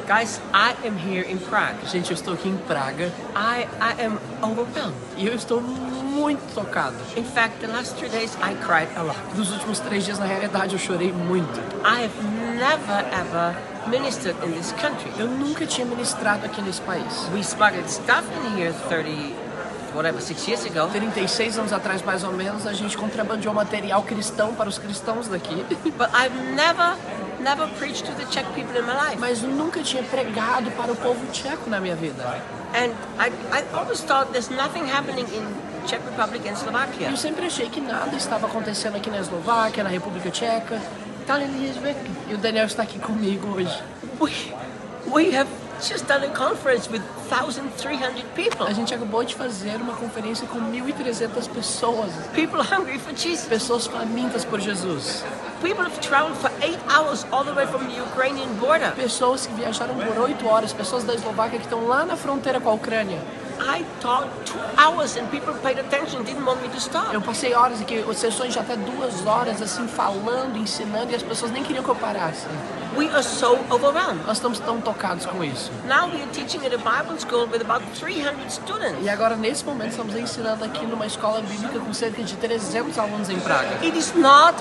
Guys, I am here in Prague. Gente, eu estou aqui em Praga I am overwhelmed. e eu estou muito tocado. In fact, the last 3 days I cried a lot. Nos últimos 3 dias, na realidade, eu chorei muito. I have never ever ministered in this country. Eu nunca tinha ministrado aqui nesse país. We smuggled stuff in here 6 years ago. 36 anos atrás, mais ou menos, a gente contrabandeou material cristão para os cristãos daqui. But I've never preached to the Czech people in my life. Mas nunca tinha pregado para o povo tcheco na minha vida. And I always thought there's nothing happening in Czech Republic and Slovakia. Eu sempre achei que nada estava acontecendo aqui na Eslováquia, na República Tcheca. E o Daniel está aqui comigo hoje. We have just done a conference with 1,300 people. A gente acabou de fazer uma conferência com 1.300 pessoas. People hungry for Jesus. Pessoas famintas por Jesus. People have traveled for 8 hours all the way from the Ukrainian border. Pessoas que viajaram por 8 horas. Pessoas da Eslováquia que estão lá na fronteira com a Ucrânia. I talked 2 hours and people paid attention, didn't want me to stop. Eu passei horas aqui, sessões de até 2 horas, assim, falando, ensinando, e as pessoas nem queriam que eu parasse. We are so overwhelmed. Nós estamos tão tocados com isso. Now we are teaching at a Bible school with about 300 students. E agora, nesse momento, estamos ensinando aqui numa escola bíblica com cerca de 300 alunos em Praga. It is not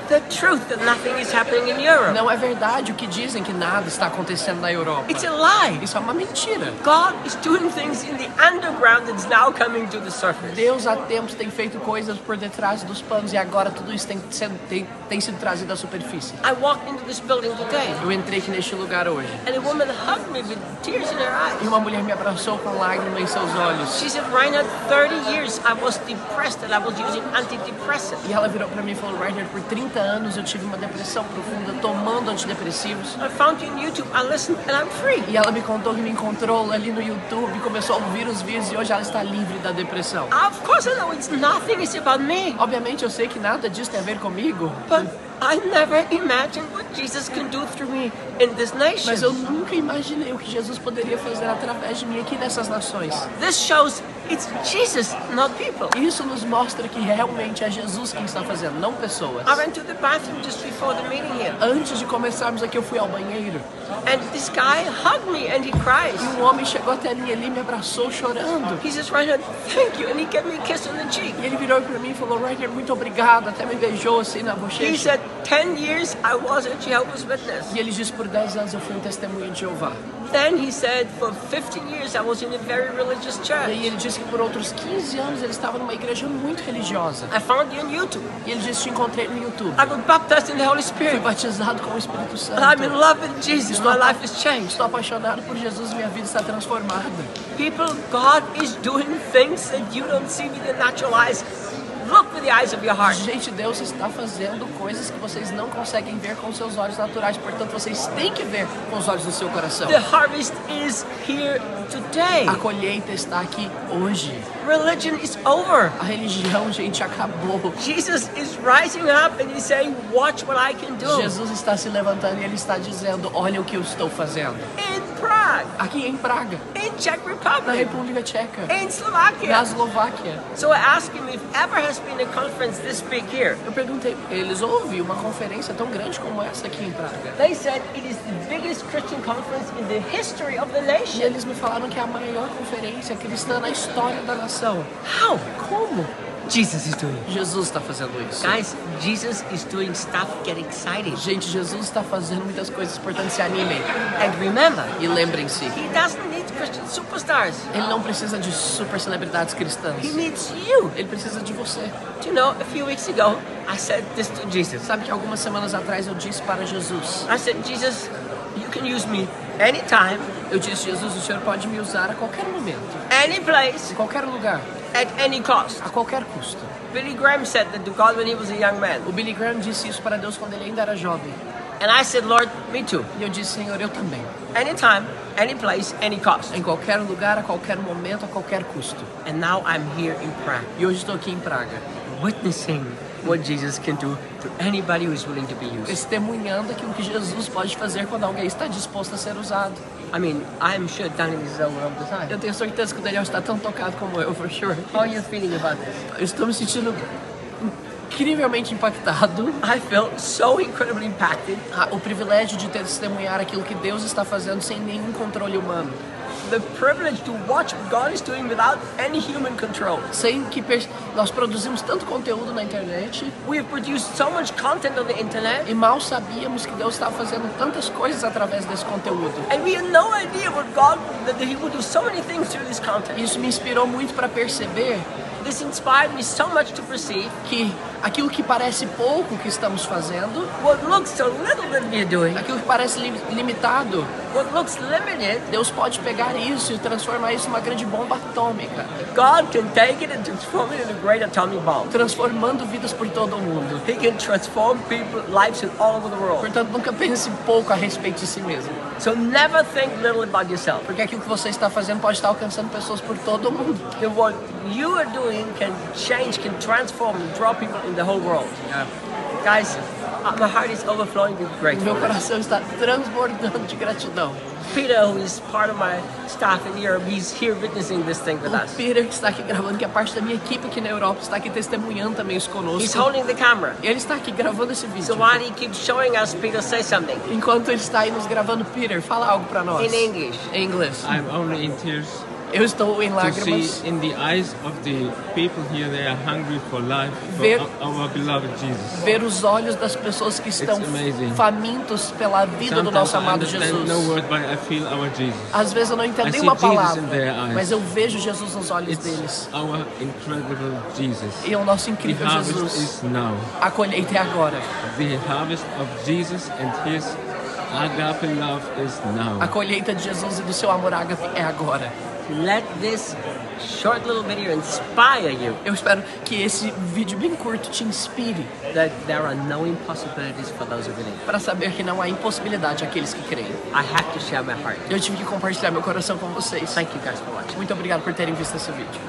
the truth that nothing is happening in Europe. Não é verdade o que dizem que nada está acontecendo na Europa. It's a lie. Isso é uma mentira. God is doing things in the underground that's now coming to the surface. Deus há tempos tem feito coisas por detrás dos panos e agora tudo isso tem sido trazido à superfície. I walked into this building today Eu entrei aqui neste lugar hoje and a woman hugged me with tears in her eyes. e uma mulher me abraçou com lágrimas em seus olhos. She said, Reinhard, 30 years I was depressed and I was using antidepressants. E ela virou pra mim e falou, Reinhard, por 30 anos eu tive uma depressão profunda tomando antidepressivos. I found you on YouTube, I listened and I'm free. E ela me contou que me encontrou ali no YouTube, começou a ouvir os vídeos e hoje ela está livre da depressão. Of course I know nothing is about me. Obviamente eu sei que nada disso tem a ver comigo. But I never imagined what Jesus can do through me in this nation. Mas eu nunca imaginei o que Jesus poderia fazer através de mim aqui nessas nações. This shows it's Jesus, not people. Isso nos mostra que realmente é Jesus quem está fazendo, não pessoas. I went to the bathroom just before the meeting here. Antes de começarmos aqui, eu fui ao banheiro. And this guy hugged me and he cries. E um homem chegou até mim ali e me abraçou chorando. He says, Reinhard, thank you. And he gave me a kiss on the cheek. E ele virou para mim e falou, Reinhard, muito obrigado. Até me beijou assim na He bochecha. said, 10 years I was a Jehovah's Witness. E ele disse, por 10 anos eu fui um testemunho de Jeová. Then he said, for 15 years I was in a very religious E church. aí ele disse que por outros 15 anos ele estava numa igreja muito religiosa. I found you on YouTube. E ele disse, te encontrei no YouTube. I got baptized in the Holy Fui Spirit. batizado com o Espírito Santo. And I'm in love with Jesus. My life has changed. Estou apaixonado por Jesus e minha vida está transformada. People, God is doing things that you don't see with your natural eyes. Look with the eyes of your heart. Gente, Deus está fazendo coisas que vocês não conseguem ver com seus olhos naturais. Portanto, vocês têm que ver com os olhos do seu coração. The harvest is here today. A colheita está aqui hoje. Religion is over. A religião, gente, acabou. Jesus is rising up and he's saying, watch what I can do. Jesus está se levantando e ele está dizendo, olha o que eu estou fazendo. In Prague. Aqui em Praga, In Czech na Republic. República Tcheca, In na Slovakia. Eslováquia. So I asked him if ever has been a conference this big here. Eu perguntei para eles, houve uma conferência tão grande como essa aqui em Praga? They said it is the biggest Christian conference in the history of the E nation. eles me falaram que é a maior conferência cristã na história da nação. How? Como? Jesus is doing. Jesus está fazendo isso. Guys, Jesus is doing stuff. Get excited. Gente, Jesus está fazendo muitas coisas, portanto se animem. And remember, E lembrem-se, he doesn't need Christian superstars. ele não precisa de super celebridades cristãs. He needs you. Ele precisa de você. Do you know, a few weeks ago, I said this to Jesus. Sabe que algumas semanas atrás eu disse para Jesus, I said, Jesus, you can use me anytime, eu disse, Jesus, o Senhor pode me usar a qualquer momento, any place, em qualquer lugar, at any cost. a qualquer custo. Billy Graham said that to God when he was a young man. O Billy Graham disse isso para Deus quando ele ainda era jovem. And I said, Lord, me too. E eu disse, Senhor, eu também. Anytime, any place, any cost. Em qualquer lugar, a qualquer momento, a qualquer custo. And now I'm here in Prague, E hoje estou aqui em Praga, witnessing what Jesus can do to anybody who is willing to be used. testemunhando aquilo que Jesus pode fazer quando alguém está disposto a ser usado. I mean, I'm sure Daniel is overwhelmed all the time. Eu tenho certeza que o Daniel está tão tocado como eu, for sure. How are you feeling about this? Eu estou me sentindo incrivelmente impactado. I feel so incredibly impacted. O privilégio de testemunhar aquilo que Deus está fazendo sem nenhum controle humano. The privilege to watch what God is doing without any human control. Sem que nós produzimos tanto conteúdo na internet. We have produced so much content on the internet. E mal sabíamos que Deus estava fazendo tantas coisas através desse conteúdo. And we had no idea what God, that He would do so many things through this content. Isso me inspirou muito para perceber. This inspired me so much to perceive que aquilo que parece pouco que estamos fazendo, what looks so little that we are doing, aquilo que parece limitado, what looks limited, Deus pode pegar isso e transformar isso numa grande bomba atômica. God can take it and transform it into a great atomic bomb. Transformando vidas por todo o mundo. He can transform people, lives all over the world. Portanto, nunca pense pouco a respeito de si mesmo. So never think little about yourself. Porque aquilo que você está fazendo pode estar alcançando pessoas por todo o mundo. And what you are doing can change, can transform, and draw people in the whole world. Yeah. Guys, my heart is overflowing with Meu gratefulness. coração está transbordando de gratidão. Peter, who is part of my staff in Europe, he's here witnessing this thing with O us. Peter, que está aqui gravando, que é parte da minha equipe aqui na Europa, está aqui testemunhando também isso conosco. He's holding the camera. Ele está aqui gravando esse vídeo. So while he keeps showing us, Peter, say something. Enquanto ele está aí nos gravando, Peter, fala algo para nós. In English. Em inglês. I'm only in tears Eu estou em to lágrimas. see in the eyes of the people here, they are hungry for life, for Ver- our beloved Jesus. Ver os olhos das pessoas que estão It's amazing. famintos pela vida do Sometimes nosso I amado understand Jesus. no word, but I feel our Jesus. Às vezes eu não entendo I nenhuma see Jesus palavra, in their eyes. mas eu vejo Jesus nos olhos It's deles. our incredible Jesus. E o nosso The incrível harvest Jesus. is now. A colheita é agora. The harvest of Jesus and His agape love is now. A colheita de Jesus e do seu amor ágape é agora. Let this short little video inspire you Eu espero que esse vídeo bem curto te inspire that there are no impossibilities for those who believe. para saber que não há impossibilidade àqueles que creem. I have to share my heart. Eu tive que compartilhar meu coração com vocês. Thank you guys for watching. Muito obrigado por terem visto esse vídeo.